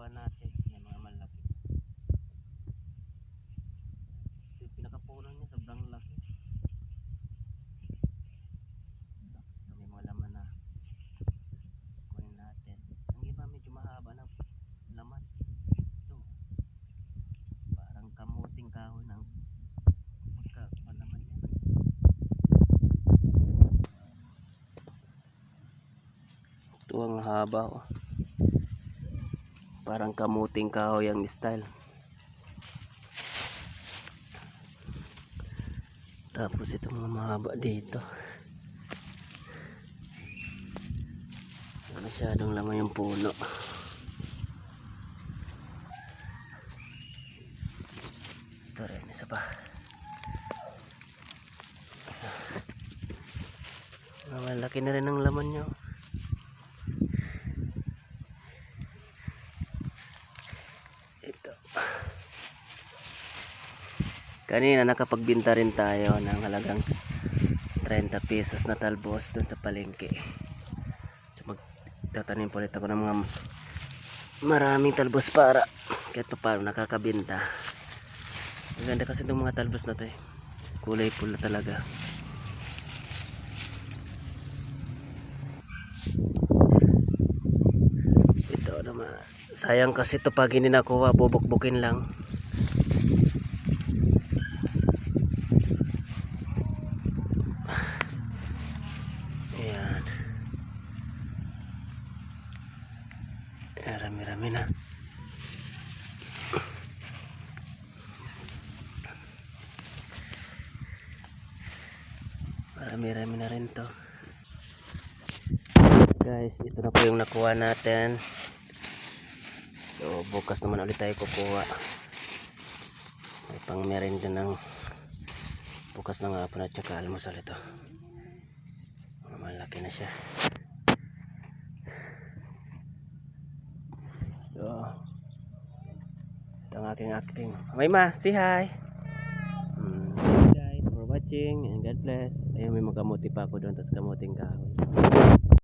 nakuha natin. Yan mga malaki. Yung pinakapuno niya sobrang laki. May mga laman na kunin natin. Ang iba medyo mahaba na laman. Ito parang kamuting kahoy ng pagkakalaman niya. Ito ang haba, oh. Parang kamuting kahoy ang style. Tapos ito mga mahaba dito. Masyadong laman yung puno. Ito rin, isa pa. Malaki na rin ang laman nyo. Ito. Kanina nakapagbinta rin tayo ng halagang 30 pesos na talbos dun sa palengke. So magtatanim po ulit ako ng mga maraming talbos para kahit pa paano nakakabinta. Ang ganda kasi itong mga talbos na to, eh. Kulay pula talaga. Ito naman, sayang kasi ito pag hindi nakuha, bubukbukin lang. Ayan. Rami-rami na. Marami-rami na rin to. Guys, ito na po yung nakuha natin. So bukas naman ulit tayo kukuha. May pang merienda ng bukas na nga po na tsaka almusal ito. Malaki na siya. So ito ang aking acting. May ma, say hi. Guys, for watching and God bless. Ayun, may mga kamuti pa ako doon, tapos kamuting kahoy.